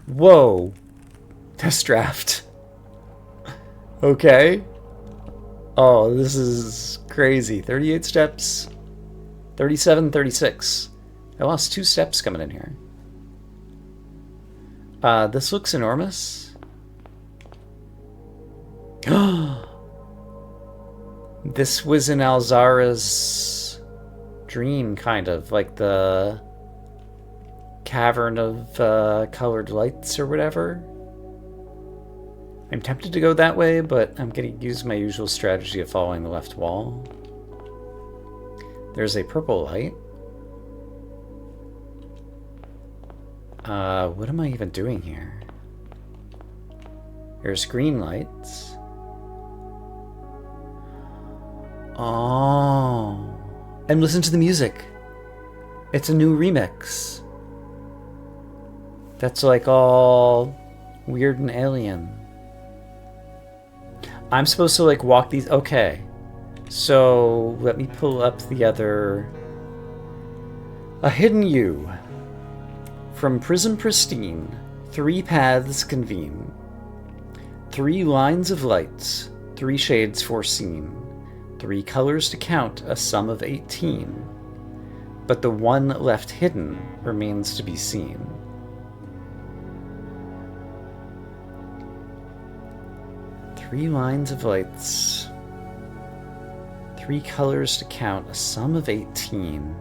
Whoa. Test draft. Okay. Oh, this is crazy. 38 steps. 37, 36. I lost 2 steps coming in here. This looks enormous. This was in Alzara's dream, kind of. Like the cavern of colored lights or whatever. I'm tempted to go that way, but I'm going to use my usual strategy of following the left wall. There's a purple light. What am I even doing here? There's green lights. Oh. And listen to the music. It's a new remix. That's like all weird and alien. I'm supposed to like walk these. Okay. So let me pull up the other. A hidden U. From prism pristine, 3 paths convene. 3 lines of lights, 3 shades foreseen. 3 colors to count, a sum of 18. But the one left hidden remains to be seen. Three lines of lights, 3 colors to count, a sum of 18.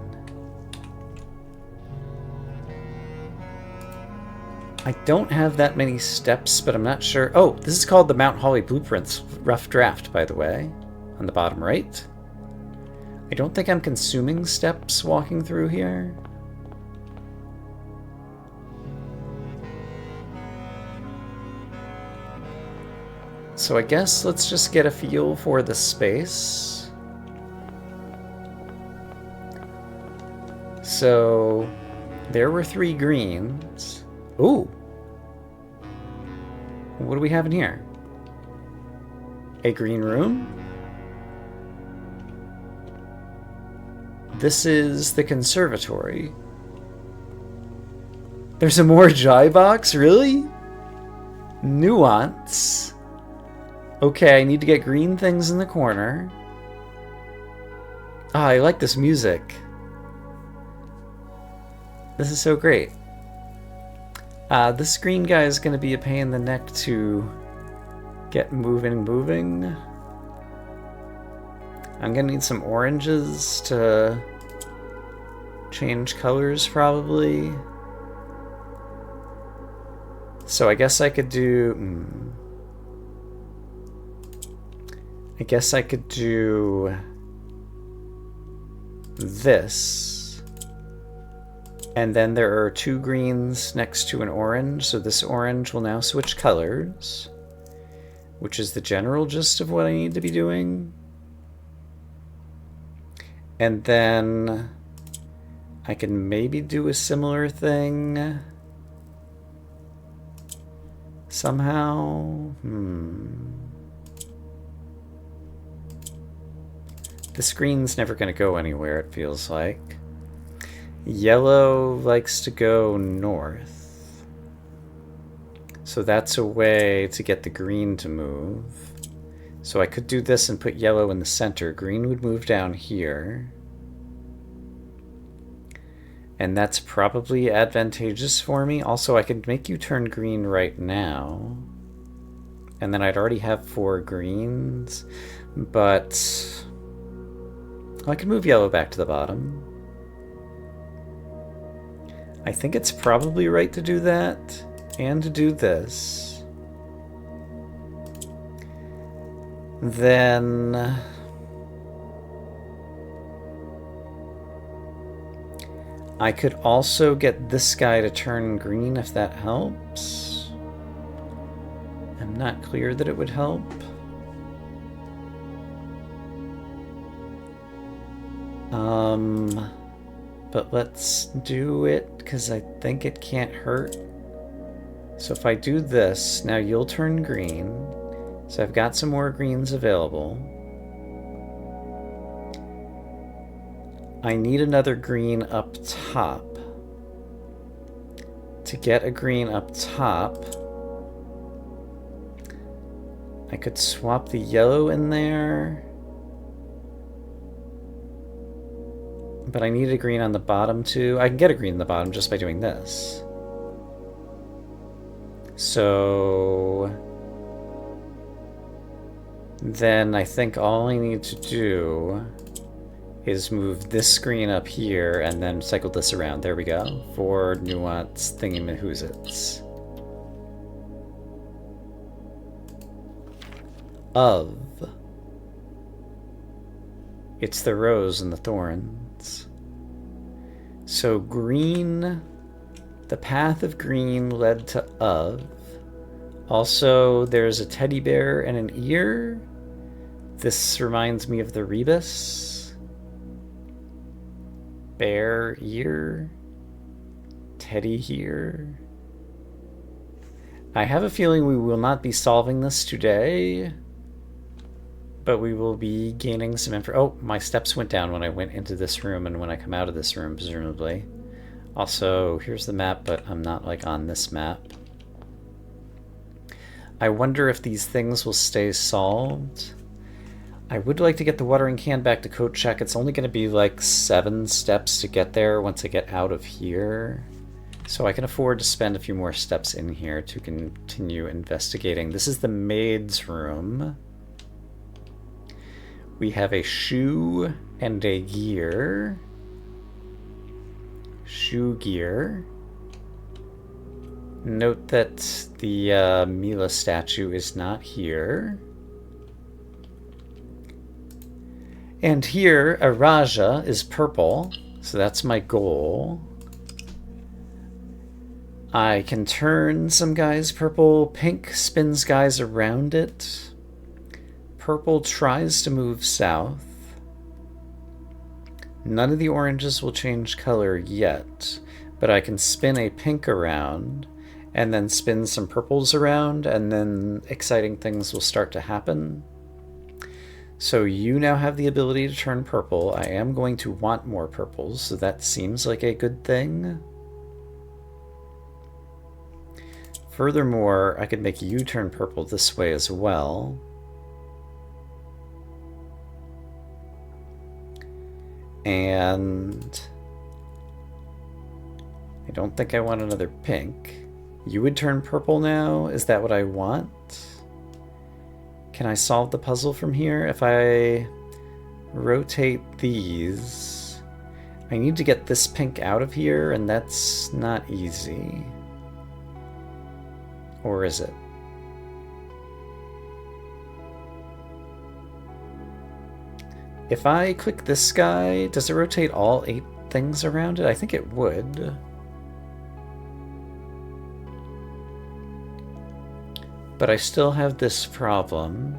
I don't have that many steps, but I'm not sure. Oh, this is called the Mount Holly Blueprints Rough Draft, by the way, on the bottom right. I don't think I'm consuming steps walking through here. So I guess let's just get a feel for the space. So there were 3 greens. Ooh. What do we have in here? A green room? This is the conservatory. There's a more Jai box? Really? Nuance. Okay, I need to get green things in the corner. Ah, I like this music. This is so great. This green guy is going to be a pain in the neck to get moving. I'm going to need some oranges to change colors, probably. So I guess I could do... I guess I could do this. And then there are 2 greens next to an orange, so this orange will now switch colors, which is the general gist of what I need to be doing. And then I can maybe do a similar thing somehow. The screen's never going to go anywhere, it feels like. Yellow likes to go north. So that's a way to get the green to move. So I could do this and put yellow in the center. Green would move down here. And that's probably advantageous for me. Also, I could make you turn green right now. And then I'd already have 4 greens. But I could move yellow back to the bottom. I think it's probably right to do that, and to do this. Then... I could also get this guy to turn green if that helps. I'm not clear that it would help. But let's do it, because I think it can't hurt. So if I do this, now you'll turn green. So I've got some more greens available. I need another green up top to get a green up top, I could swap the yellow in there. But I need a green on the bottom too. I can get a green on the bottom just by doing this. So then I think all I need to do is move this screen up here and then cycle this around. There we go. For nuance thingy-mahoozits. Of. It's the rose and the thorns. So green, the path of green led to of. Also, there's a teddy bear and an ear. This reminds me of the rebus. Bear ear. Teddy here. I have a feeling we will not be solving this today, but we will be gaining some info. Oh, my steps went down when I went into this room and when I come out of this room, presumably. Also, here's the map, but I'm not like on this map. I wonder if these things will stay solved. I would like to get the watering can back to coat check. It's only going to be like 7 steps to get there once I get out of here. So I can afford to spend a few more steps in here to continue investigating. This is the maid's room. We have a shoe and a gear. Shoe gear. Note that the Mila statue is not here. And here, a Raja is purple, so that's my goal. I can turn some guys purple. Pink spins guys around it. Purple tries to move south. None of the oranges will change color yet, but I can spin a pink around and then spin some purples around, and then exciting things will start to happen. So you now have the ability to turn purple. I am going to want more purples, so that seems like a good thing. Furthermore, I could make you turn purple this way as well. And I don't think I want another pink. You would turn purple now? Is that what I want? Can I solve the puzzle from here? If I rotate these, I need to get this pink out of here, and that's not easy. Or is it? If I click this guy, does it rotate all 8 things around it? I think it would. But I still have this problem.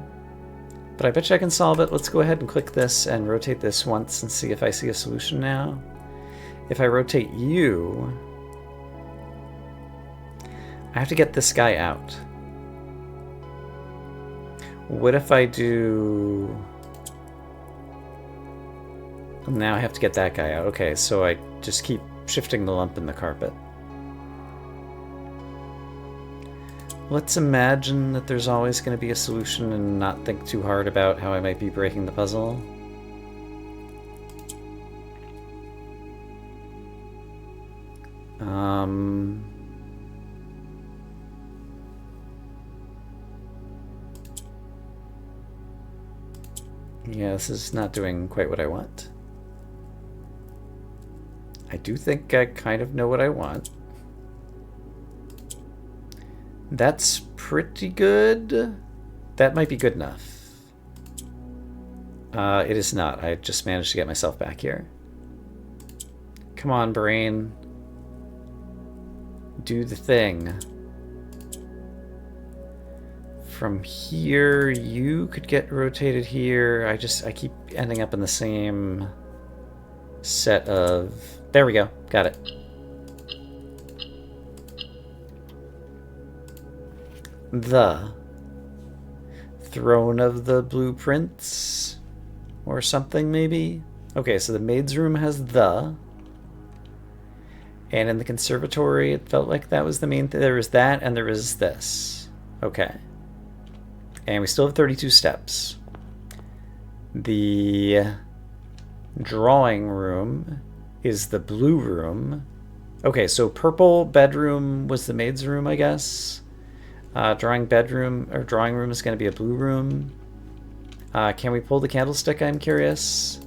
But I bet you I can solve it. Let's go ahead and click this and rotate this once and see if I see a solution now. If I rotate you, I have to get this guy out. What if I do... Now I have to get that guy out. Okay, so I just keep shifting the lump in the carpet. Let's imagine that there's always going to be a solution and not think too hard about how I might be breaking the puzzle. Yeah, this is not doing quite what I want. I do think I kind of know what I want. That's pretty good. That might be good enough. It is not. I just managed to get myself back here. Come on, brain. Do the thing. From here, you could get rotated here. I keep ending up in the same set of... There we go. Got it. The throne of the blueprints or something, maybe. Okay, so the maid's room has the, And in the conservatory, it felt like that was the main thing. There was that, and there was this. Okay. And we still have 32 steps. The drawing room is the blue room. Okay, so purple bedroom was the maid's room, I guess. Drawing room is going to be a blue room. Can we pull the candlestick? I'm curious.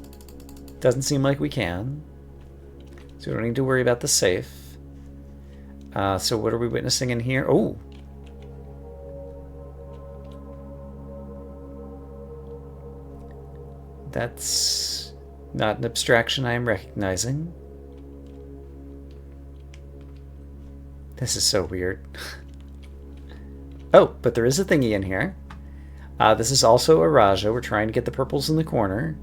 Doesn't seem like we can. So we don't need to worry about the safe. So what are we witnessing in here? Oh! That's not an abstraction I am recognizing. This is so weird. Oh, but there is a thingy in here. This is also a Raja. We're trying to get the purples in the corner.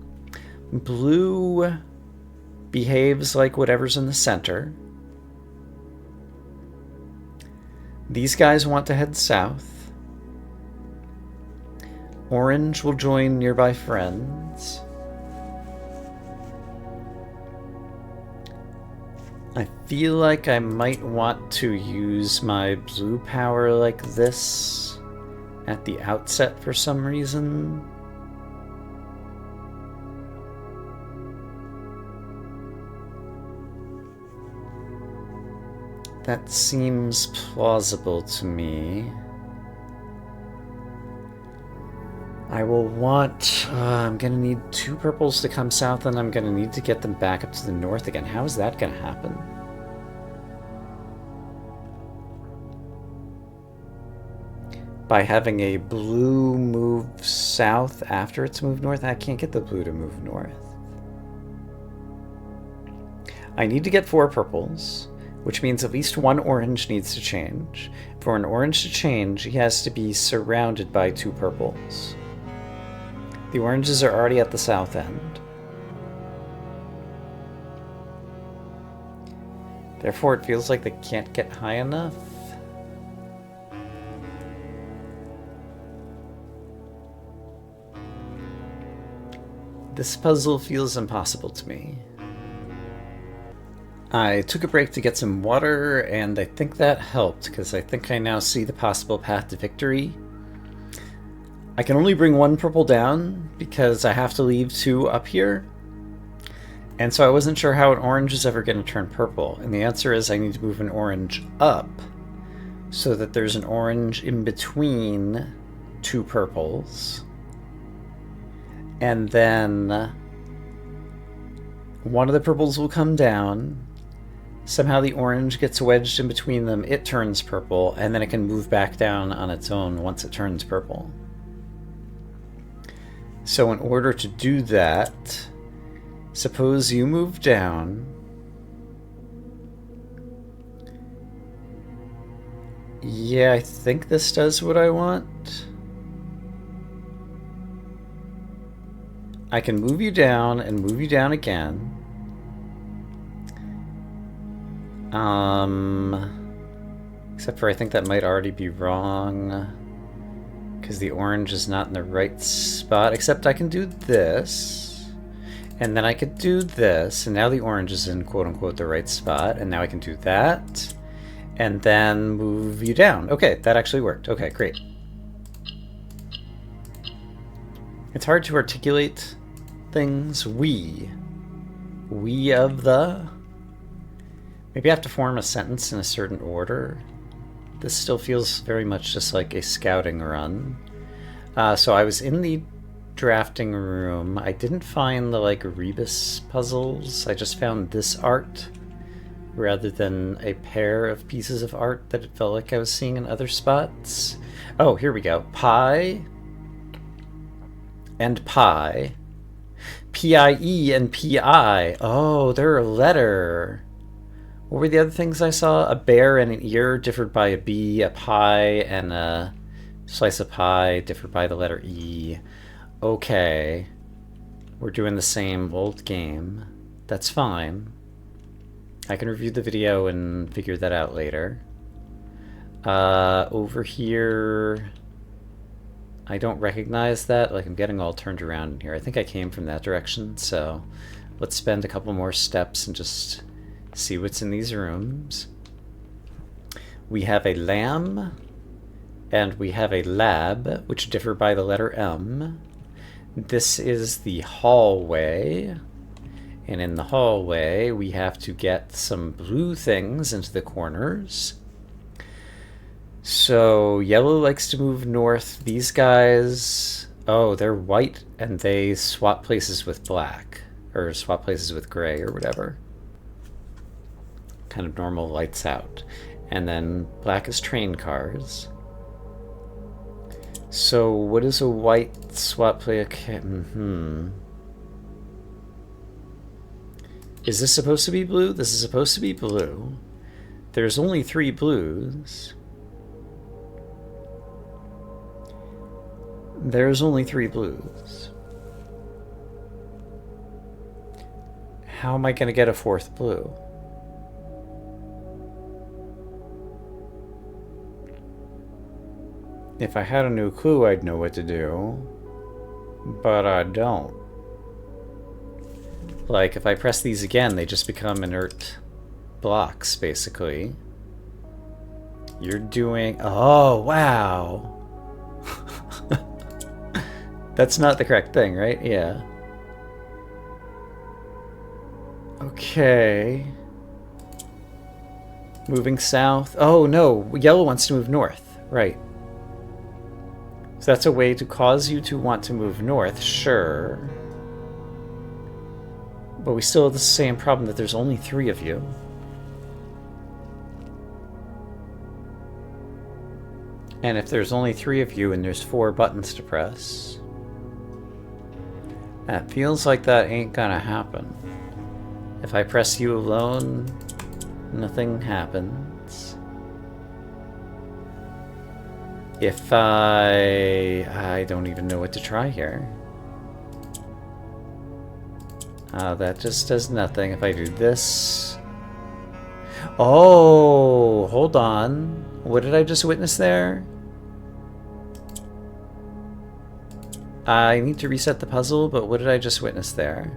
Blue behaves like whatever's in the center. These guys want to head south. Orange will join nearby friends. I feel like I might want to use my blue power like this at the outset for some reason. That seems plausible to me. I will want... I'm going to need 2 purples to come south, and I'm going to need to get them back up to the north again. How is that going to happen? By having a blue move south after it's moved north? I can't get the blue to move north. I need to get 4 purples, which means at least 1 orange needs to change. For an orange to change, he has to be surrounded by 2 purples. The oranges are already at the south end. Therefore, it feels like they can't get high enough. This puzzle feels impossible to me. I took a break to get some water, and I think that helped, because I think I now see the possible path to victory. I can only bring 1 purple down, because I have to leave 2 up here. And so I wasn't sure how an orange is ever going to turn purple. And the answer is I need to move an orange up, so that there's an orange in between 2 purples. And then one of the purples will come down. Somehow the orange gets wedged in between them, it turns purple, and then it can move back down on its own once it turns purple. So in order to do that, suppose you move down. Yeah, I think this does what I want. I can move you down and move you down again. Except for I think that might already be wrong, because the orange is not in the right spot. Except I can do this, and then I could do this, and now the orange is in quote-unquote the right spot, and now I can do that, and then move you down. Okay, that actually worked. Okay, great. It's hard to articulate things. We of the... Maybe I have to form a sentence in a certain order. This still feels very much just like a scouting run. So I was in the drafting room. I didn't find the rebus puzzles. I just found this art rather than a pair of pieces of art that it felt like I was seeing in other spots. Oh, here we go. Pi and pi. P-I-E and P-I. Oh, they're a letter. What were the other things I saw? A bear and an ear differed by a B, a pie and a slice of pie differed by the letter E. Okay. We're doing the same old game. That's fine. I can review the video and figure that out later. Over here... I don't recognize that. I'm getting all turned around in here. I think I came from that direction, so let's spend a couple more steps and just see what's in these rooms. We have a lamb, and we have a lab, which differ by the letter M. This is the hallway, and in the hallway we have to get some blue things into the corners. So yellow likes to move north. These guys, oh, they're white, and they swap places with black, or swap places with gray, or whatever. Kind of normal lights out. And then black is train cars. So what is a white swap play? Is this supposed to be blue? This is supposed to be blue. There's only 3 blues. There's only 3 blues. How am I going to get a 4th blue? If I had a new clue, I'd know what to do. But I don't. Like, if I press these again, they just become inert blocks, basically. You're doing... Oh, wow! That's not the correct thing, right? Yeah. Okay. Moving south. Oh, no. Yellow wants to move north. Right. So that's a way to cause you to want to move north, sure. But we still have the same problem that there's only 3 of you. And if there's only 3 of you and there's 4 buttons to press, that feels like that ain't gonna happen. If I press you alone, nothing happens. If I don't even know what to try here. That just does nothing. If I do this... Oh, hold on. What did I just witness there? I need to reset the puzzle, but what did I just witness there?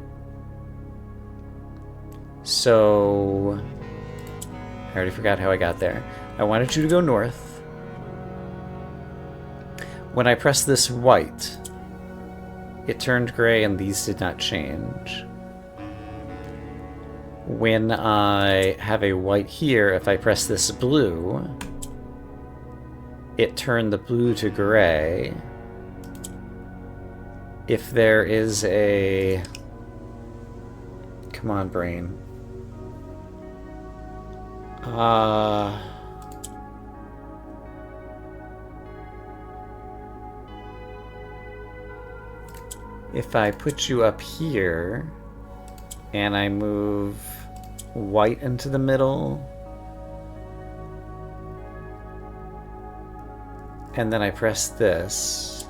So... I already forgot how I got there. I wanted you to go north. When I pressed this white, it turned gray and these did not change. When I have a white here, if I press this blue, it turned the blue to gray. If there is a... Come on, brain. If I put you up here, and I move white into the middle, and then I press this,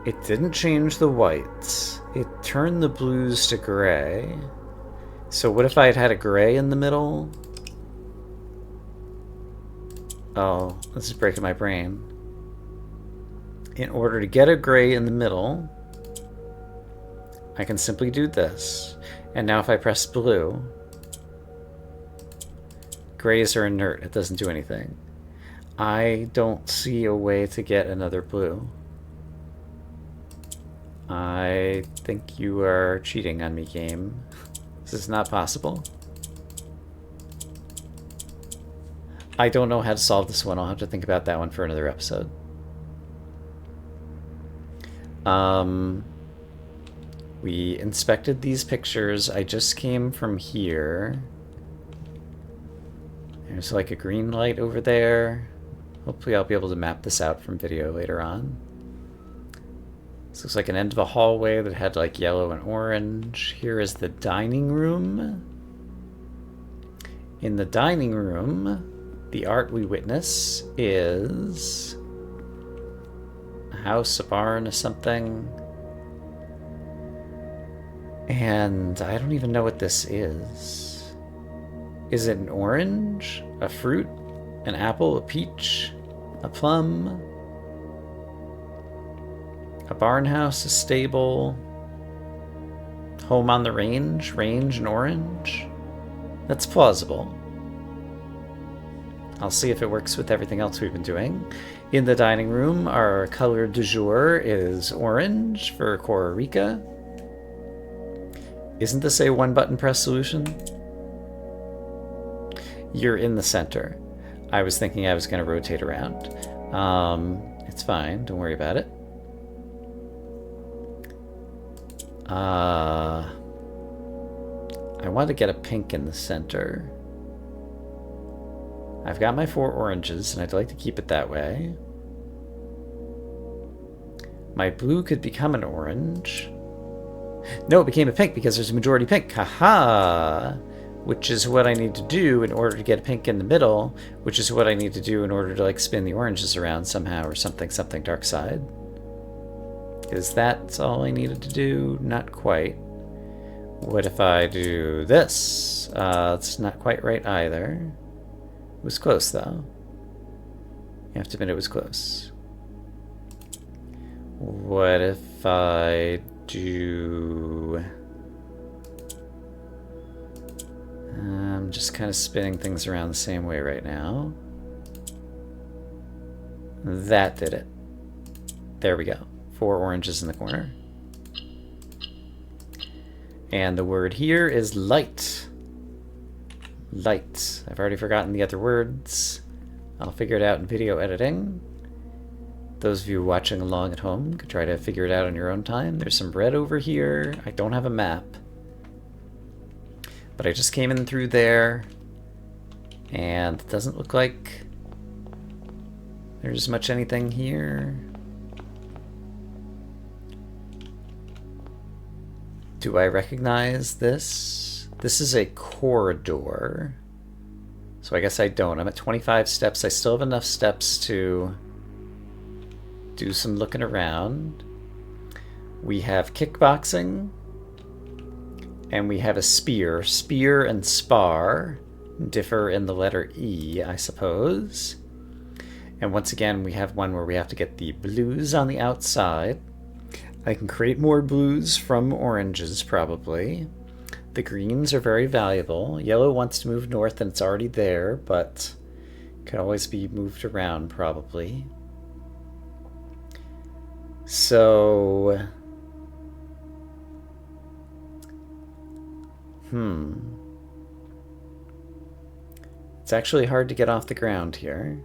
it didn't change the whites. It turned the blues to gray. So what if I had had a gray in the middle? Oh, this is breaking my brain. In order to get a gray in the middle, I can simply do this. And now if I press blue, grays are inert. It doesn't do anything. I don't see a way to get another blue. I think you are cheating on me, game. This is not possible. I don't know how to solve this one. I'll have to think about that one for another episode. We inspected these pictures. I just came from here. There's like a green light over there. Hopefully I'll be able to map this out from video later on. This looks like an end of a hallway that had like yellow and orange. Here is the dining room. In the dining room, the art we witness is a house, a barn, or something. And I don't even know what this is. Is it an orange? A fruit? An apple? A peach? A plum? A barn house? A stable? Home on the range, range and orange. That's plausible. I'll see if it works with everything else we've been doing. In the dining room, our color du jour is orange for Costa Rica. Isn't this a one-button press solution? You're in the center. I was thinking I was going to rotate around. It's fine. Don't worry about it. I want to get a pink in the center. I've got my 4 oranges, and I'd like to keep it that way. My blue could become an orange. No, it became a pink because there's a majority pink. Haha! Which is what I need to do in order to get a pink in the middle, which is what I need to do in order to, like, spin the oranges around somehow or something dark side. Is that all I needed to do? Not quite. What if I do this? It's not quite right either. It was close, though. You have to admit it was close. What if I do... I'm just kind of spinning things around the same way right now. That did it. There we go. 4 oranges in the corner. And the word here is light. Light. I've already forgotten the other words. I'll figure it out in video editing. Those of you watching along at home could try to figure it out on your own time. There's some red over here. I don't have a map. But I just came in through there. And it doesn't look like there's much anything here. Do I recognize this? This is a corridor. So I guess I don't. I'm at 25 steps. I still have enough steps to do some looking around. We have kickboxing. And we have a spear. Spear and spar differ in the letter E, I suppose. And once again, we have one where we have to get the blues on the outside. I can create more blues from oranges, probably. The greens are very valuable. Yellow wants to move north and it's already there, but can always be moved around, probably. So... It's actually hard to get off the ground here.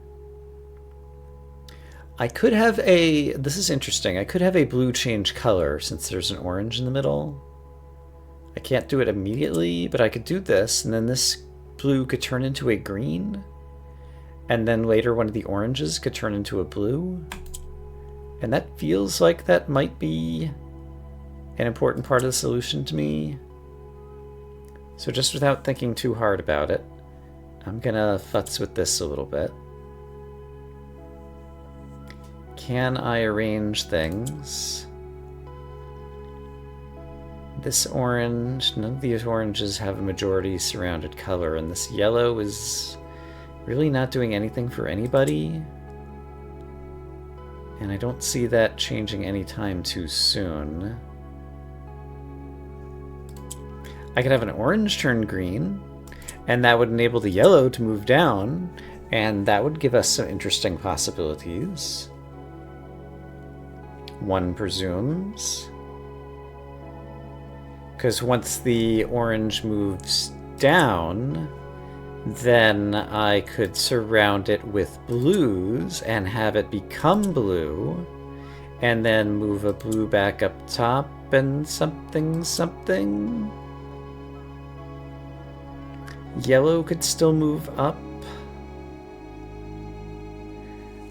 I could have a... This is interesting. I could have a blue change color since there's an orange in the middle. I can't do it immediately, but I could do this, and then this blue could turn into a green. And then later one of the oranges could turn into a blue. And that feels like that might be an important part of the solution to me. So just without thinking too hard about it, I'm gonna futz with this a little bit. Can I arrange things? This orange, none of these oranges have a majority surrounded color, and this yellow is really not doing anything for anybody. And I don't see that changing anytime too soon. I could have an orange turn green, and that would enable the yellow to move down, and that would give us some interesting possibilities. One presumes. Because once the orange moves down, then I could surround it with blues and have it become blue, and then move a blue back up top and something. Yellow could still move up.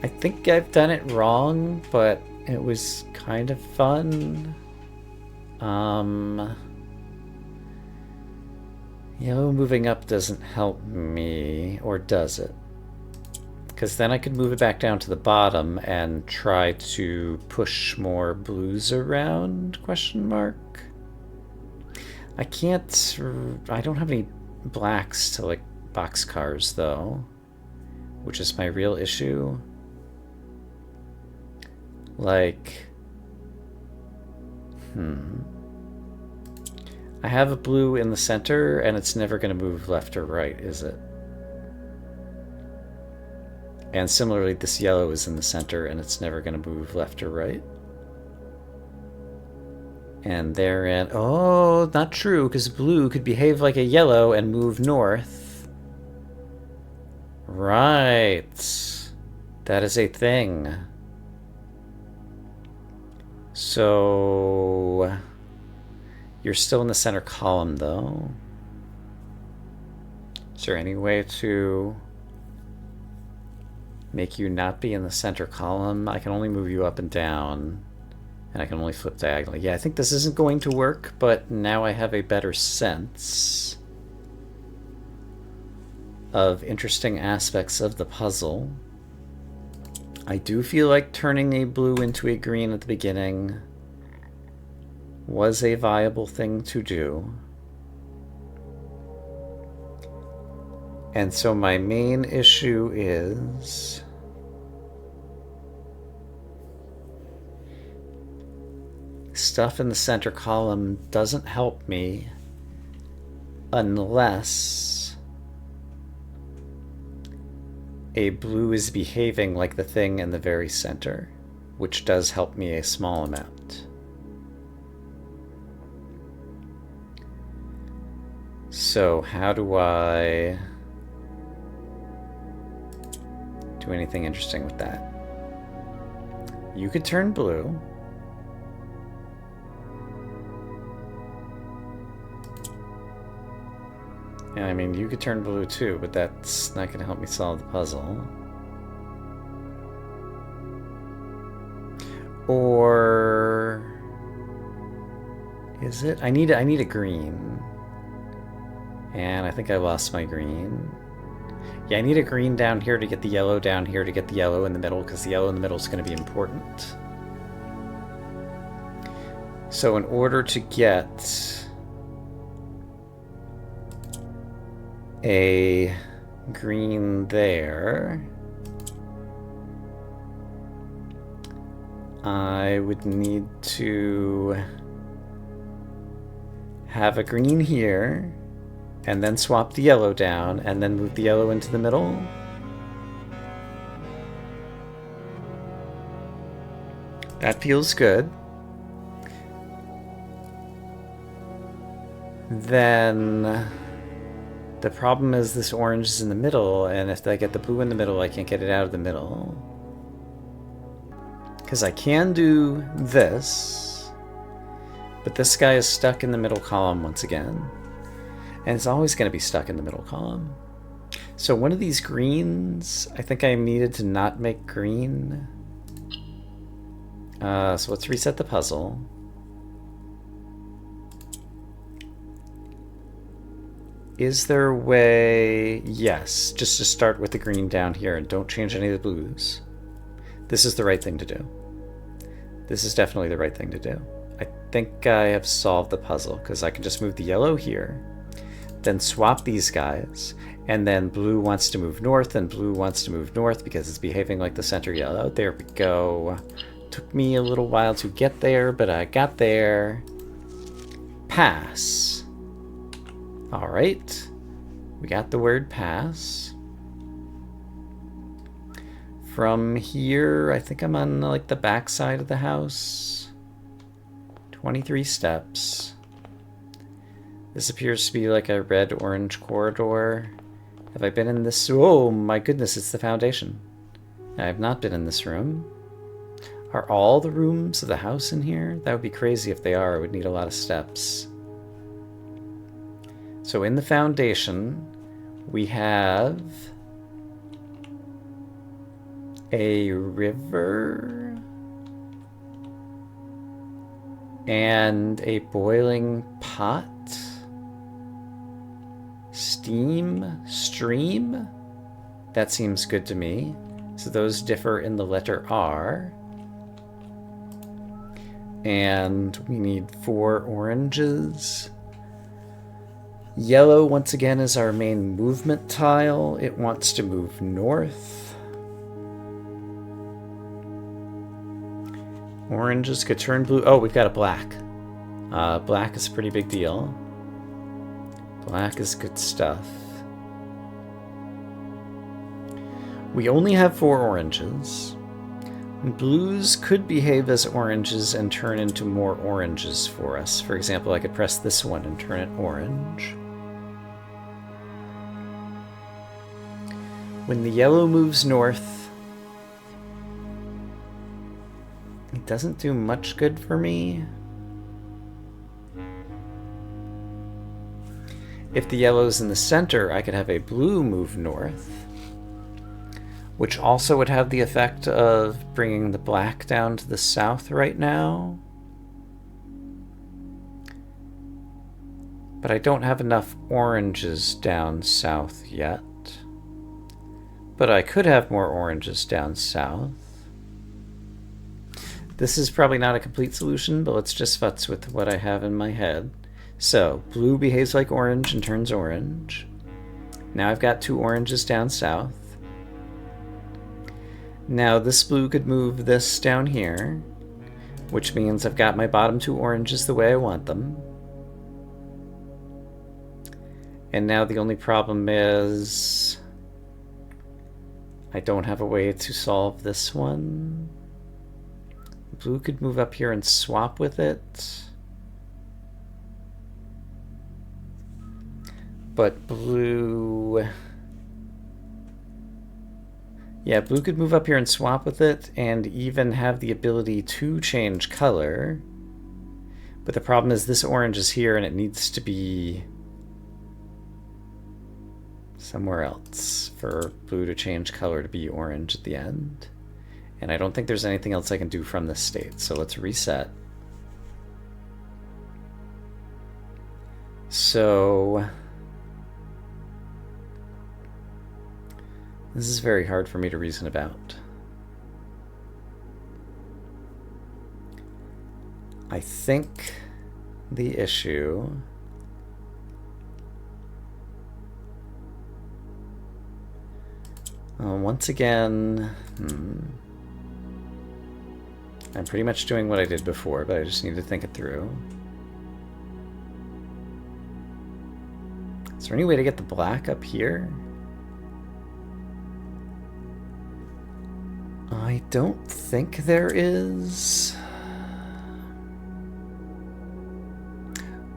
I think I've done it wrong, but it was kind of fun. Yellow moving up doesn't help me, or does it? Because then I could move it back down to the bottom and try to push more blues around, question mark? I can't... I don't have any blacks to, like, boxcars, though, which is my real issue. Like... I have a blue in the center, and it's never going to move left or right, is it? And similarly, this yellow is in the center, and it's never going to move left or right. And therein... Oh, not true, because blue could behave like a yellow and move north. Right. That is a thing. So... You're still in the center column, though. Is there any way to make you not be in the center column? I can only move you up and down, and I can only flip diagonally. Yeah, I think this isn't going to work, but now I have a better sense of interesting aspects of the puzzle. I do feel like turning a blue into a green at the beginning was a viable thing to do. And so my main issue is stuff in the center column doesn't help me unless a blue is behaving like the thing in the very center, which does help me a small amount. So how do I do anything interesting with that? You could turn blue. And I mean, you could turn blue too, but that's not going to help me solve the puzzle. Or is it? I need a green. And I think I lost my green. Yeah, I need a green down here to get the yellow down here to get the yellow in the middle, because the yellow in the middle is going to be important. So in order to get a green there, I would need to have a green here, and then swap the yellow down, and then move the yellow into the middle. That feels good. Then the problem is this orange is in the middle, and if I get the blue in the middle, I can't get it out of the middle. Because I can do this, but this guy is stuck in the middle column once again. And it's always going to be stuck in the middle column. So one of these greens, I think I needed to not make green. So let's reset the puzzle. Is there a way... Yes, just to start with the green down here and don't change any of the blues. This is the right thing to do. This is definitely the right thing to do. I think I have solved the puzzle, because I can just move the yellow here, then swap these guys, and then blue wants to move north, and blue wants to move north because it's behaving like the center yellow. There we go. Took me a little while to get there, but I got there. Pass. All right. We got the word pass. From here, I think I'm on like the back side of the house. 23 steps. This appears to be like a red-orange corridor. Have I been in this? Oh my goodness, it's the foundation. I have not been in this room. Are all the rooms of the house in here? That would be crazy if they are. It would need a lot of steps. So in the foundation, we have a river and a boiling pot. Steam stream? That seems good to me. So those differ in the letter R. And we need 4 oranges. Yellow, once again, is our main movement tile. It wants to move north. Oranges could turn blue. Oh, we've got a black. Black is a pretty big deal. Black is good stuff. We only have 4 oranges. Blues could behave as oranges and turn into more oranges for us. For example, I could press this one and turn it orange. When the yellow moves north, it doesn't do much good for me. If the yellow's in the center, I could have a blue move north, which also would have the effect of bringing the black down to the south right now. But I don't have enough oranges down south yet. But I could have more oranges down south. This is probably not a complete solution, but let's just futz with what I have in my head. So, blue behaves like orange and turns orange. Now I've got 2 oranges down south. Now this blue could move this down here, which means I've got my bottom 2 oranges the way I want them. And now the only problem is I don't have a way to solve this one. Blue could move up here and swap with it. But blue... Yeah, blue could move up here and swap with it, and even have the ability to change color. But the problem is this orange is here, and it needs to be somewhere else for blue to change color to be orange at the end. And I don't think there's anything else I can do from this state, so let's reset. So... this is very hard for me to reason about. I think the issue once again, I'm pretty much doing what I did before, but I just need to think it through. Is there any way to get the black up here? I don't think there is.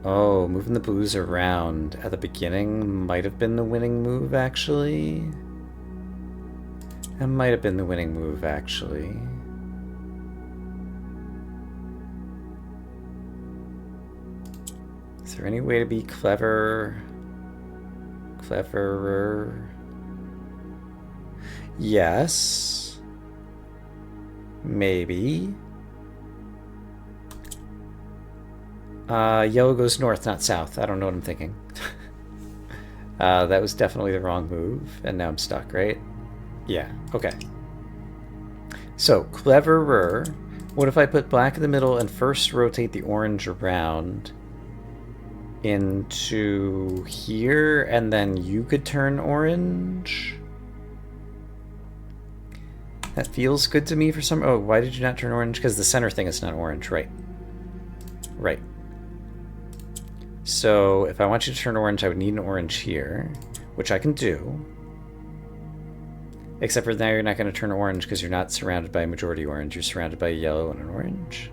Oh, moving the blues around at the beginning might have been the winning move, actually. That might have been the winning move, actually. Is there any way to be cleverer? Yes. Maybe. Yellow goes north, not south. I don't know what I'm thinking. That was definitely the wrong move, and now I'm stuck, right? Yeah, okay. So, cleverer. What if I put black in the middle and first rotate the orange around into here, and then you could turn orange? That feels good to me for some... Oh, why did you not turn orange? Because the center thing is not orange, right? Right. So, if I want you to turn orange, I would need an orange here, which I can do. Except for now you're not going to turn orange because you're not surrounded by a majority orange. You're surrounded by a yellow and an orange.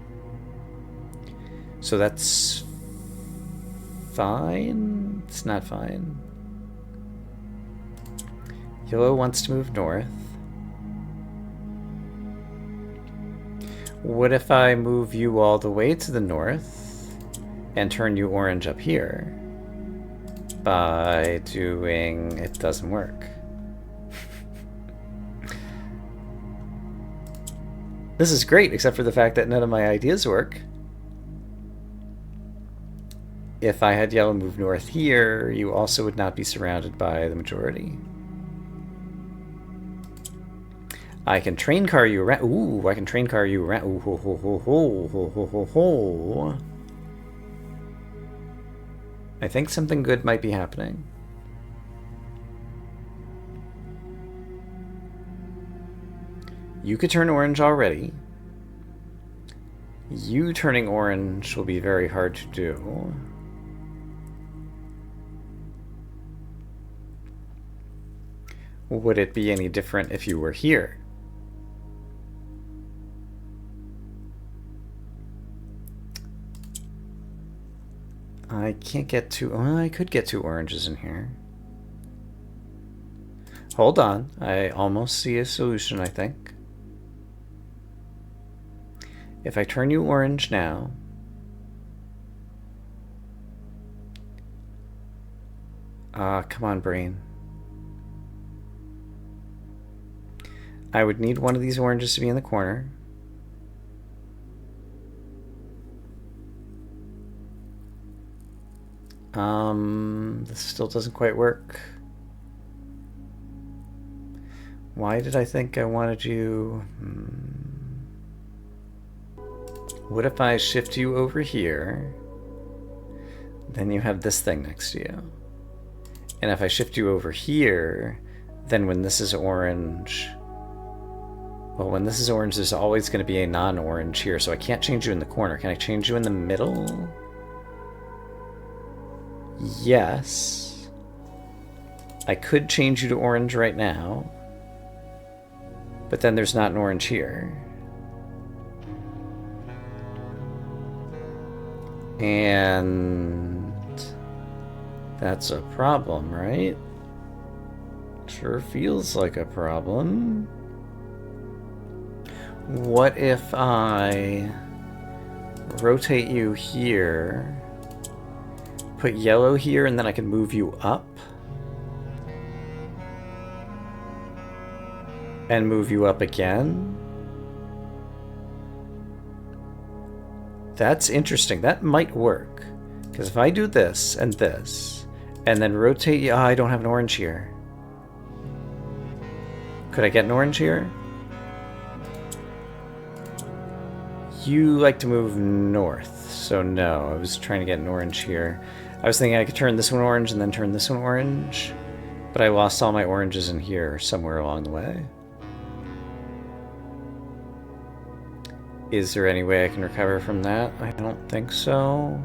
So that's fine. It's not fine. Yellow wants to move north. What if I move you all the way to the north and turn you orange up here by doing... It doesn't work. This is great, except for the fact that none of my ideas work. If I had yellow move north here, you also would not be surrounded by the majority. I can train car you around. Ooh, I can train car you around. Ooh, ho, ho, ho, ho, ho, ho, ho, ho. I think something good might be happening. You could turn orange already. You turning orange will be very hard to do. would it be any different if you were here? I can't get two. Oh, I could get two oranges in here. Hold on. I almost see a solution, I think. If I turn you orange now, come on, brain. I would need one of these oranges to be in the corner. This still doesn't quite work. Why did I think I wanted you? What if I shift you over here? Then you have this thing next to you. And if I shift you over here, then when this is orange... Well, when this is orange, there's always going to be a non-orange here, so I can't change you in the corner. Can I change you in the middle? Yes. I could change you to orange right now. But then there's not an orange here. And that's a problem, right? Sure feels like a problem. What if I rotate you here, put yellow here, and then I can move you up? And move you up again? That's interesting. That might work. Because if I do this, and then rotate you... Oh, I don't have an orange here. Could I get an orange here? You like to move north, so no. I was trying to get an orange here. I was thinking I could turn this one orange and then turn this one orange. But I lost all my oranges in here somewhere along the way. Is there any way I can recover from that? I don't think so.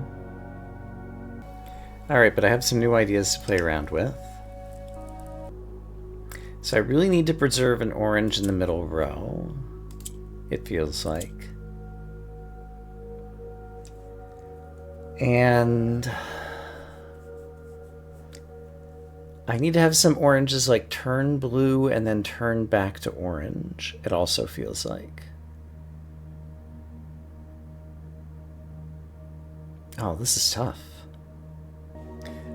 Alright, but I have some new ideas to play around with. So I really need to preserve an orange in the middle row, it feels like. And I need to have some oranges like turn blue and then turn back to orange, it also feels like. Oh, this is tough.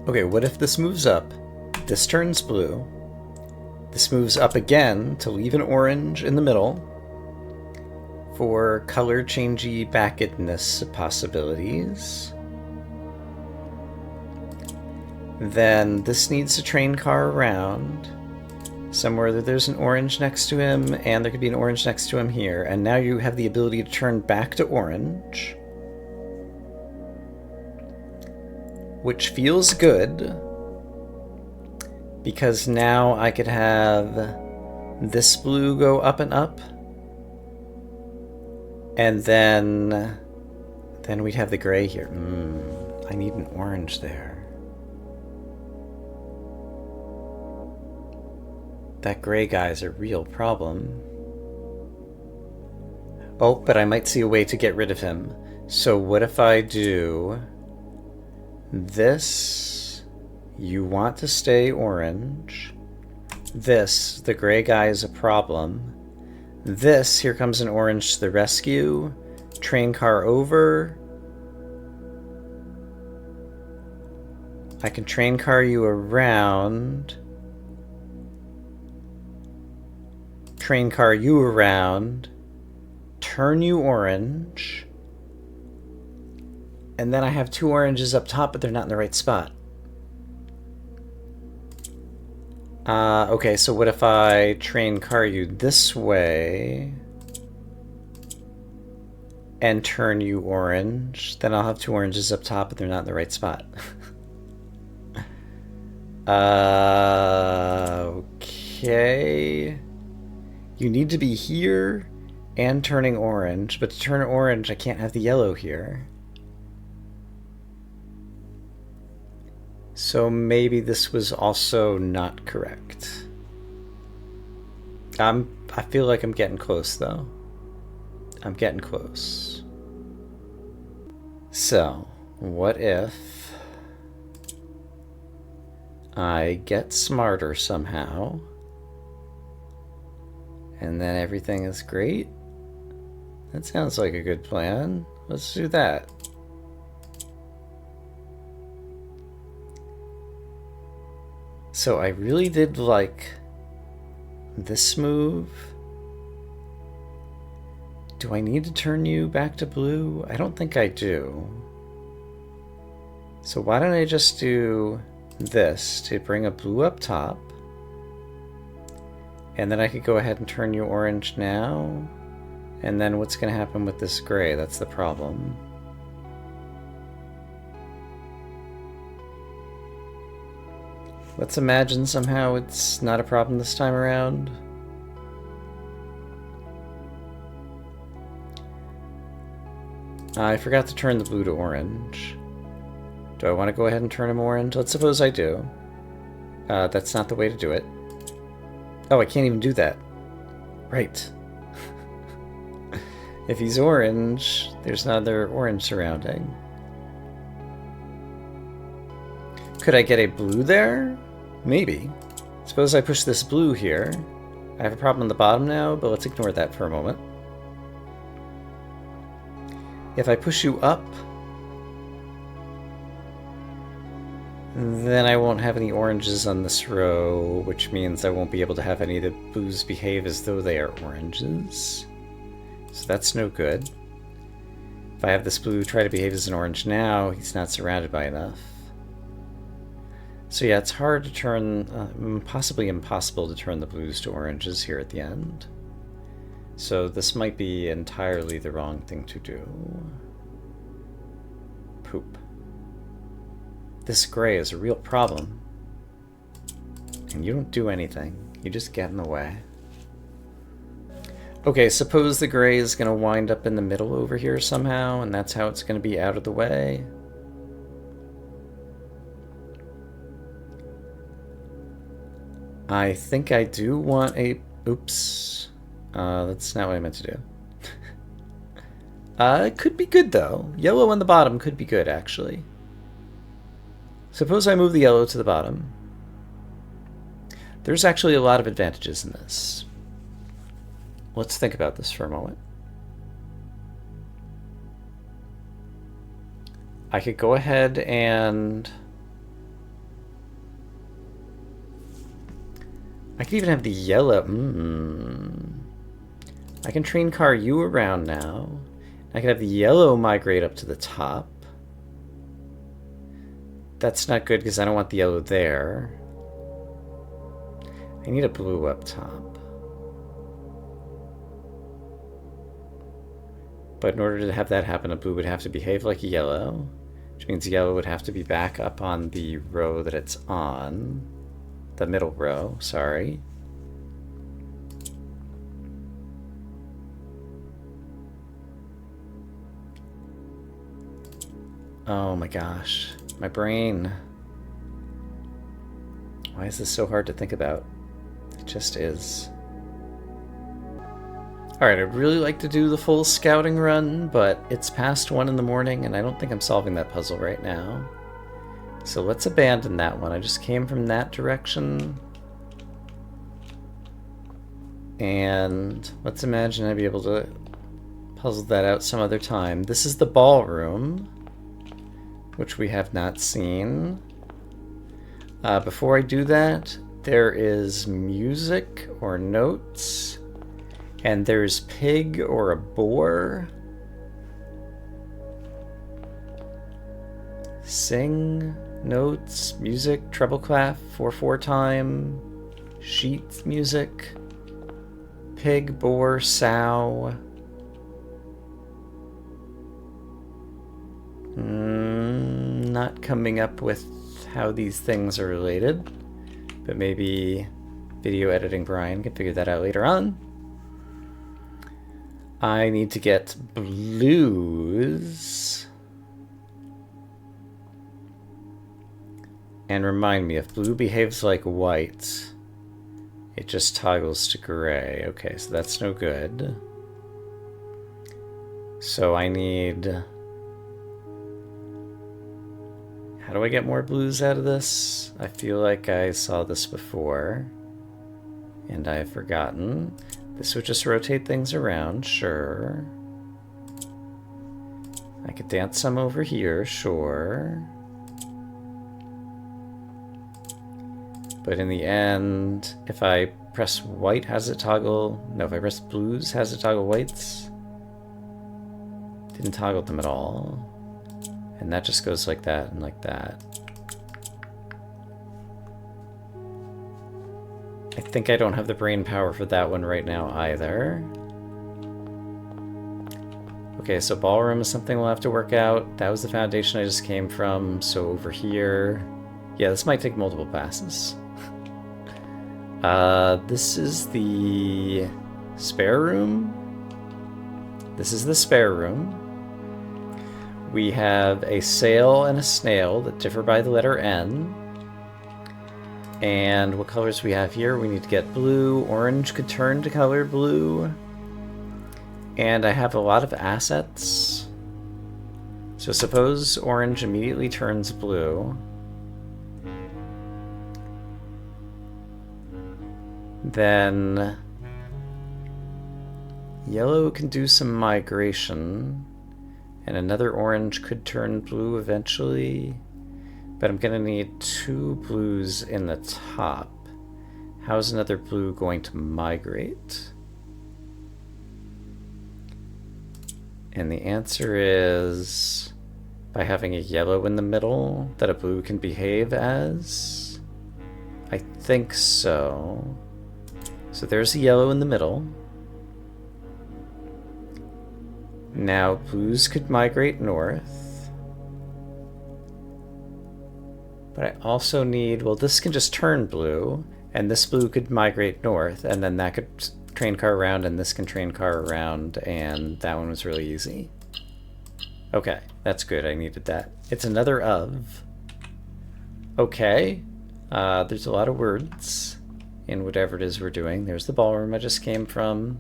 Okay, what if this moves up, this turns blue, this moves up again to leave an orange in the middle for color changey backedness possibilities. Then this needs to train car around somewhere that there's an orange next to him, and there could be an orange next to him here, and now you have the ability to turn back to orange. Which feels good, because now I could have this blue go up and up, and then we'd have the gray here. I need an orange there. That gray guy's a real problem. Oh, but I might see a way to get rid of him. So what if I do... This, you want to stay orange. This, the gray guy is a problem. This, here comes an orange to the rescue. Train car over. I can train car you around. Train car you around. Turn you orange. And then I have two oranges up top, but they're not in the right spot. Okay, so what if I train car you this way and turn you orange? Then I'll have two oranges up top, but they're not in the right spot. Okay. You need to be here and turning orange, but to turn orange, I can't have the yellow here. So maybe this was also not correct. I feel like I'm getting close though. I'm getting close. So, what if I get smarter somehow and then everything is great? That sounds like a good plan. Let's do that. So I really did like this move. Do I need to turn you back to blue? I don't think I do. So why don't I just do this to bring a blue up top. And then I could go ahead and turn you orange now. And then what's going to happen with this gray? That's the problem. Let's imagine somehow it's not a problem this time around. I forgot to turn the blue to orange. Do I want to go ahead and turn him orange? Let's suppose I do. That's not the way to do it. Oh, I can't even do that. Right. If he's orange, there's another orange surrounding. Could I get a blue there? Maybe. Suppose I push this blue here. I have a problem on the bottom now, but let's ignore that for a moment. If I push you up, then I won't have any oranges on this row, which means I won't be able to have any of the blues behave as though they are oranges. So that's no good. If I have this blue try to behave as an orange now, he's not surrounded by enough. So yeah, it's hard to turn, possibly impossible to turn the blues to oranges here at the end. So this might be entirely the wrong thing to do. Poop. This gray is a real problem. And you don't do anything. You just get in the way. Okay, suppose the gray is going to wind up in the middle over here somehow, and that's how it's going to be out of the way. I think I do want a... Oops. That's not what I meant to do. It could be good, though. Yellow on the bottom could be good, actually. Suppose I move the yellow to the bottom. There's actually a lot of advantages in this. Let's think about this for a moment. I could go ahead and... I could even have the yellow... I can train car you around now. I could have the yellow migrate up to the top. That's not good because I don't want the yellow there. I need a blue up top. But in order to have that happen, a blue would have to behave like a yellow, which means yellow would have to be back up on the row that it's on. The middle row, sorry. Oh my gosh, my brain. Why is this so hard to think about? It just is. Alright, I'd really like to do the full scouting run, but it's past 1 in the morning and I don't think I'm solving that puzzle right now. So let's abandon that one. I just came from that direction. And let's imagine I'd be able to puzzle that out some other time. This is the ballroom, which we have not seen. Before I do that, there is music or notes, and there's pig or a boar. Sing, notes, music, treble clef, 4/4 time, sheet music, pig, boar, sow. Not coming up with how these things are related, but maybe video editing Brian can figure that out later on. I need to get blues. And remind me, if blue behaves like white, It just toggles to gray. Okay, so that's no good. So I need... How do I get more blues out of this? I feel like I saw this before, and I've forgotten. This would just rotate things around, sure. I could dance some over here, sure. But in the end, if I press white, how does it toggle? No, if I press blues, how does it toggle whites? Didn't toggle them at all. And that just goes like that and like that. I think I don't have the brain power for that one right now either. Okay, so ballroom is something we'll have to work out. That was the foundation I just came from. So over here... Yeah, this might take multiple passes. This is the spare room. This is the spare room. We have a sail and a snail that differ by the letter N. And what colors we have here? We need to get blue. Orange could turn to color blue. And I have a lot of assets. So suppose orange immediately turns blue. Then yellow can do some migration. And another orange could turn blue eventually. But I'm gonna need 2 blues in the top. How's another blue going to migrate? And the answer is by having a yellow in the middle that a blue can behave as. I think so. So there's a yellow in the middle. Now blues could migrate north. But I also need, well, this can just turn blue, and this blue could migrate north, and then that could train car around, and this can train car around, and that one was really easy. Okay, that's good, I needed that. It's another of. Okay, there's a lot of words in whatever it is we're doing. There's the ballroom I just came from.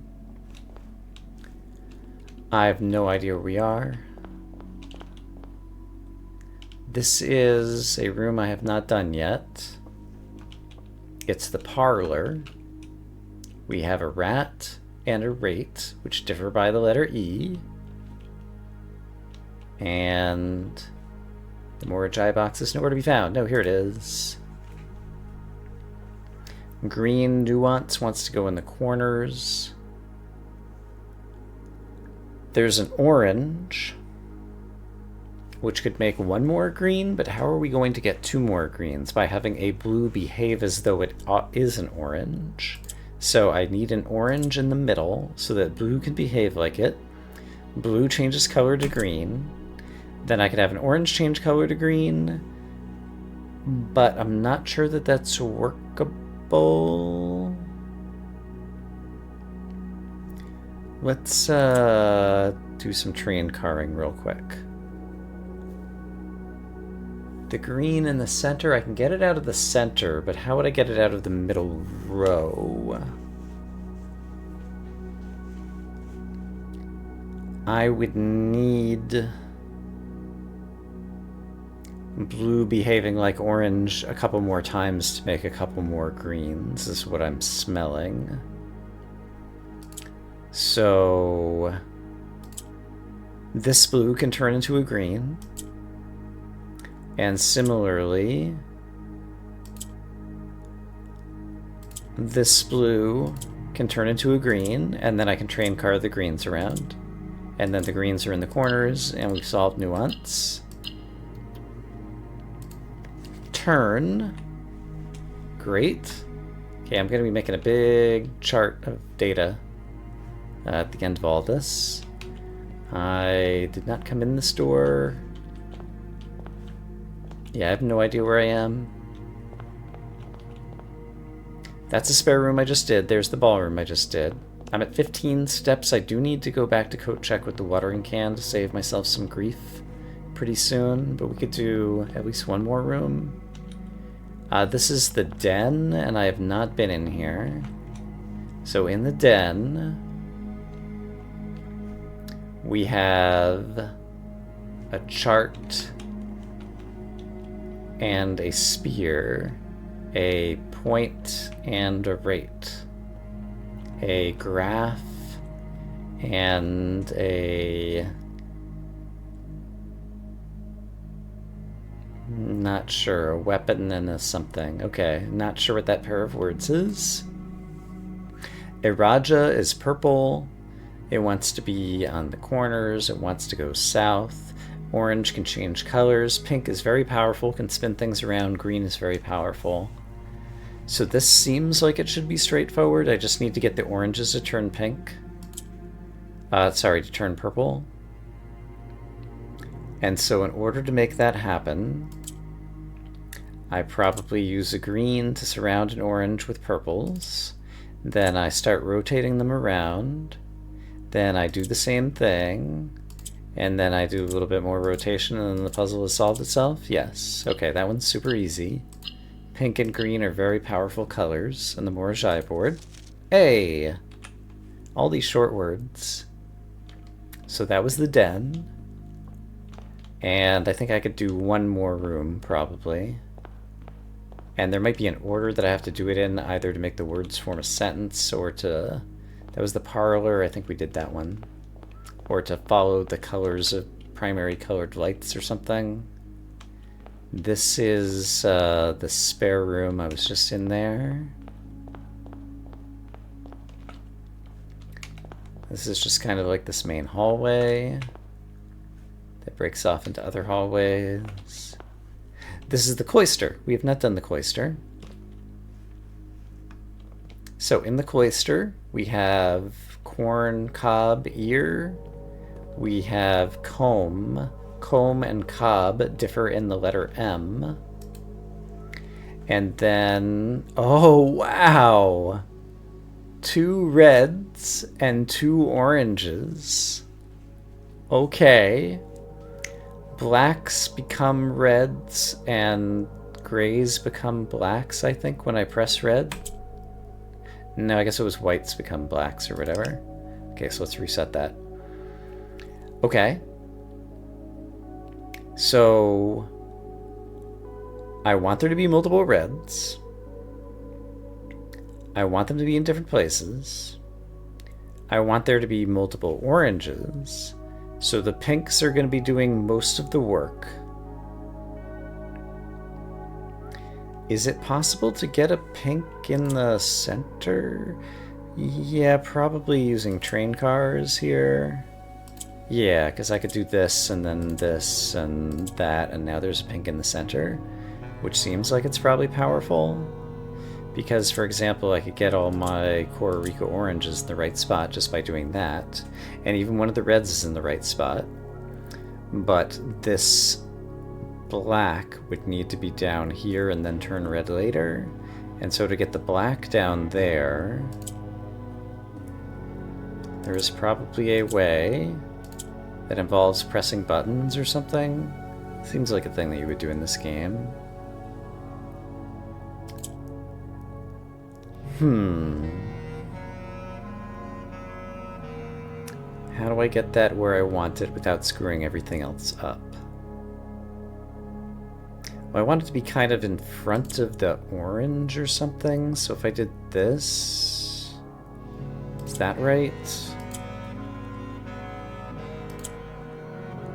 I have no idea where we are. This is a room I have not done yet. It's the parlor. We have a rat and a rate, which differ by the letter E. And the Morajai box is nowhere to be found. No, here it is. Green nuance wants to go in the corners. There's an orange, which could make 1 more green, but how are we going to get 2 more greens? By having a blue behave as though it is an orange. So I need an orange in the middle so that blue can behave like it. Blue changes color to green. Then I could have an orange change color to green, but I'm not sure that that's workable. Let's do some train carring real quick. The green in the center, I can get it out of the center, but how would I get it out of the middle row? I would need blue behaving like orange a couple more times to make a couple more greens, is what I'm smelling. So this blue can turn into a green. And similarly, this blue can turn into a green, and then I can train car the greens around. And then the greens are in the corners, and we've solved nuance. Turn. Great. Okay, I'm going to be making a big chart of data at the end of all this. I did not come in the store. Yeah, I have no idea where I am. That's a spare room I just did. There's the ballroom I just did. I'm at 15 steps. I do need to go back to coat check with the watering can to save myself some grief pretty soon, but we could do at least 1 more room. This is the den, and I have not been in here. So in the den, we have a chart and a spear, a point and a rate, a graph, and a... not sure, a weapon and a something. Okay, not sure what that pair of words is. A Raja is purple. It wants to be on the corners. It wants to go south. Orange can change colors. Pink is very powerful, can spin things around. Green is very powerful. So this seems like it should be straightforward. I just need to get the oranges to turn pink. Sorry, to turn purple. And so in order to make that happen, I probably use a green to surround an orange with purples. Then I start rotating them around. Then I do the same thing. And then I do a little bit more rotation and then the puzzle has solved itself? Yes. Okay, that one's super easy. Pink and green are very powerful colors in the Morajai board. Hey! All these short words. So that was the den. And I think I could do one more room, probably. And there might be an order that I have to do it in, either to make the words form a sentence, or to... that was the parlor, I think we did that one. Or to follow the colors of primary colored lights or something. This is the spare room. I was just in there. This is just kind of like this main hallway that breaks off into other hallways. This is the cloister. We have not done the cloister. So in the cloister, we have corn cob ear. We have comb. Comb and cob differ in the letter M. And then, oh wow! 2 reds and 2 oranges. Okay. Blacks become reds and grays become blacks, I think, when I press red. No, I guess it was whites become blacks or whatever. Okay, so let's reset that. Okay. So I want there to be multiple reds. I want them to be in different places. I want there to be multiple oranges. So the pinks are going to be doing most of the work. Is it possible to get a pink in the center? Yeah, probably using train cars here. Yeah, because I could do this and then this and that, and now there's a pink in the center, which seems like it's probably powerful. Because, for example, I could get all my Cora Rica oranges in the right spot just by doing that. And even one of the reds is in the right spot. But this black would need to be down here and then turn red later. And so to get the black down there, there is probably a way that involves pressing buttons or something. Seems like a thing that you would do in this game. How do I get that where I want it without screwing everything else up? Well, I want it to be kind of in front of the orange or something, so if I did this... Is that right?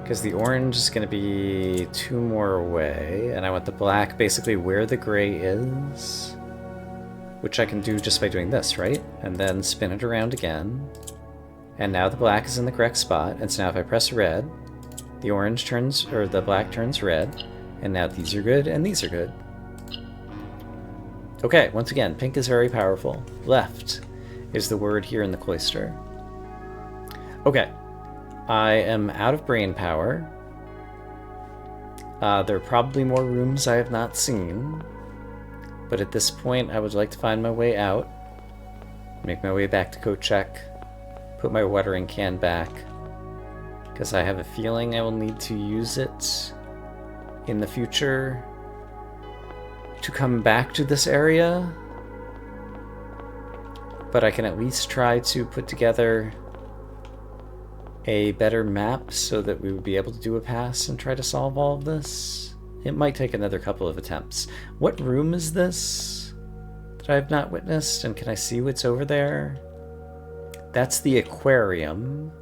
Because the orange is going to be 2 more away, and I want the black basically where the gray is. Which I can do just by doing this, right? And then spin it around again. And now the black is in the correct spot, and so now if I press red, the orange turns, or the black turns red, and now these are good, and these are good. Okay, once again, pink is very powerful. Left is the word here in the cloister. Okay, I am out of brain power. There are probably more rooms I have not seen. But at this point, I would like to find my way out, make my way back to coat check, put my watering can back, because I have a feeling I will need to use it in the future. to come back to this area, but I can at least try to put together a better map so that we would be able to do a pass and try to solve all of this. It might take another couple of attempts. What room is this that I have not witnessed, and can I see what's over there? That's the aquarium.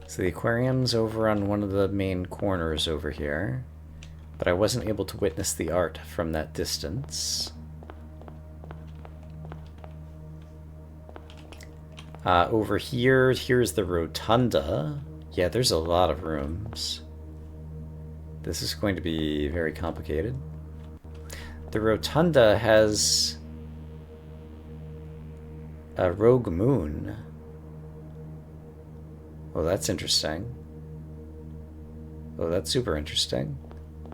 So the aquarium's over on one of the main corners over here, but I wasn't able to witness the art from that distance. Over here, here's the rotunda. Yeah, there's a lot of rooms. This is going to be very complicated. The rotunda has a rogue moon. Oh, that's interesting. Oh, that's super interesting.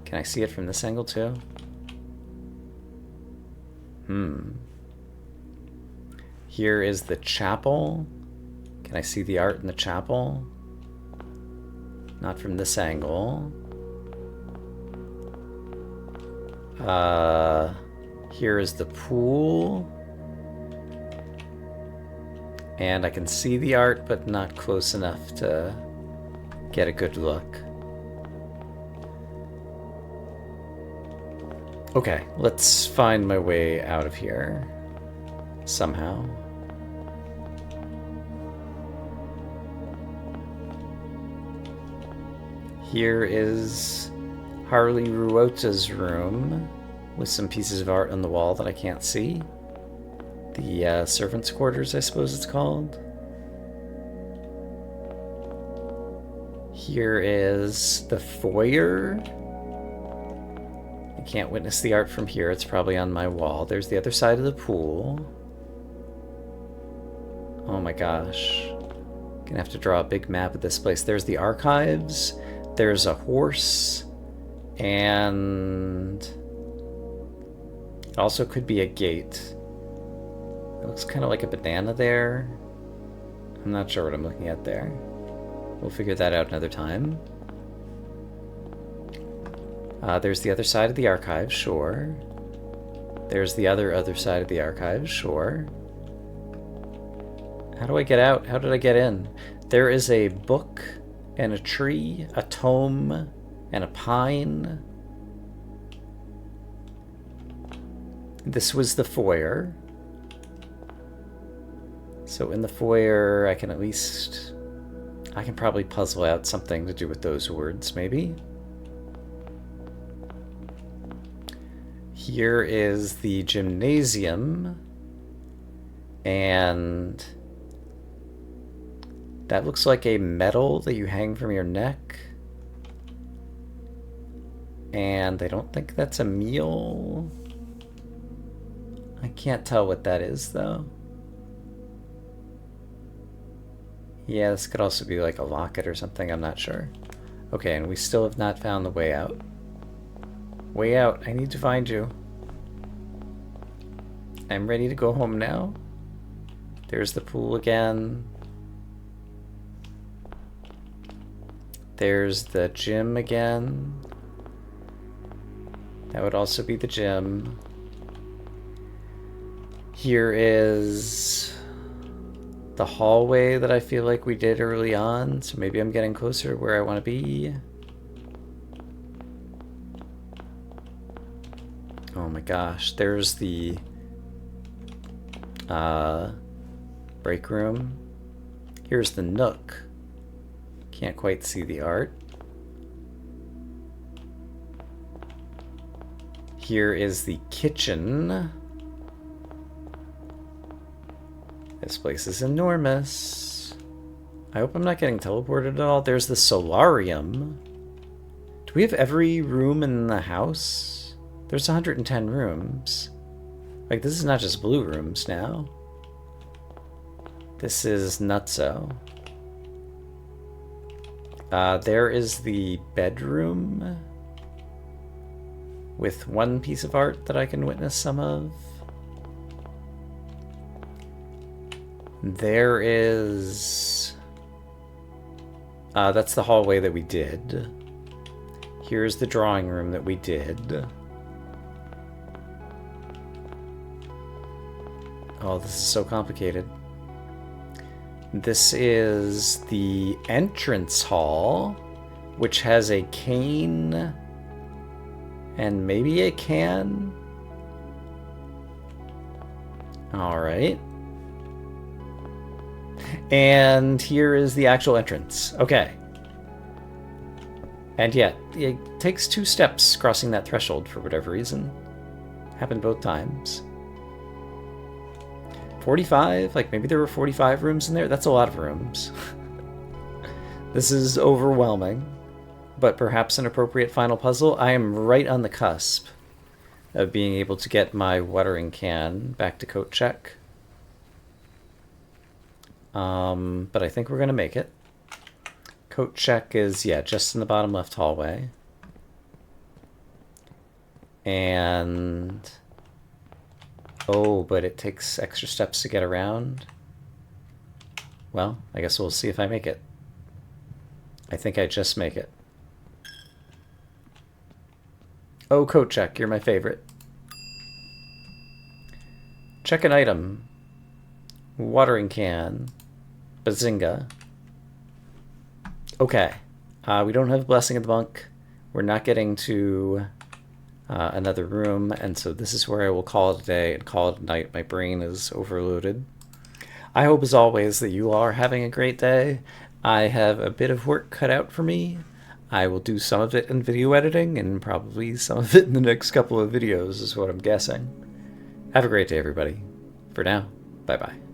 Can I see it from this angle too? Here is the chapel. Can I see the art in the chapel? Not from this angle. Here is the pool. And I can see the art, but not close enough to get a good look. Okay, let's find my way out of here somehow. Here is Harley Ruota's room with some pieces of art on the wall that I can't see. The servants' quarters, I suppose it's called. Here is the foyer. I can't witness the art from here. It's probably on my wall. There's the other side of the pool. Oh my gosh. Gonna have to draw a big map of this place. There's the archives. There's a horse. And it also could be a gate. It looks kind of like a banana there. I'm not sure what I'm looking at there. We'll figure that out another time. There's the other side of the archive, sure. There's the other side of the archive, sure. How do I get out? How did I get in? There is a book and a tree, a tome, and a pine. This was the foyer. So in the foyer, I can probably puzzle out something to do with those words, maybe. Here is the gymnasium, and that looks like a medal that you hang from your neck. And I don't think that's a meal. I can't tell what that is, though. Yeah, this could also be like a locket or something, I'm not sure. Okay, and we still have not found the way out. Way out, I need to find you. I'm ready to go home now. There's the pool again. There's the gym again. That would also be the gym. Here is the hallway that I feel like we did early on, so maybe I'm getting closer to where I want to be. Oh my gosh, there's the break room. Here's the nook. Can't quite see the art. Here is the kitchen. This place is enormous. I hope I'm not getting teleported at all. There's the solarium. Do we have every room in the house? There's 110 rooms. Like, this is not just blue rooms now. This is nutso. There is the bedroom with one piece of art that I can witness some of. There is... that's the hallway that we did. Here's the drawing room that we did. Oh, this is so complicated. This is the entrance hall, which has a cane and maybe a can. All right. And here is the actual entrance. Okay. And yet, it takes 2 steps crossing that threshold for whatever reason. Happened both times. 45? Like maybe there were 45 rooms in there? That's a lot of rooms. This is overwhelming, but perhaps an appropriate final puzzle. I am right on the cusp of being able to get my watering can back to coat check. But I think we're going to make it. Coat check is, yeah, just in the bottom left hallway. And... oh, but it takes extra steps to get around. Well, I guess we'll see if I make it. I think I just make it. Oh, coat check, you're my favorite. Check an item. Watering can. Bazinga. Okay. We don't have Blessing of the Monk. We're not getting to another room, and so this is where I will call it a day and call it a night. My brain is overloaded. I hope, as always, that you are having a great day. I have a bit of work cut out for me. I will do some of it in video editing, and probably some of it in the next couple of videos is what I'm guessing. Have a great day, everybody. For now, bye-bye.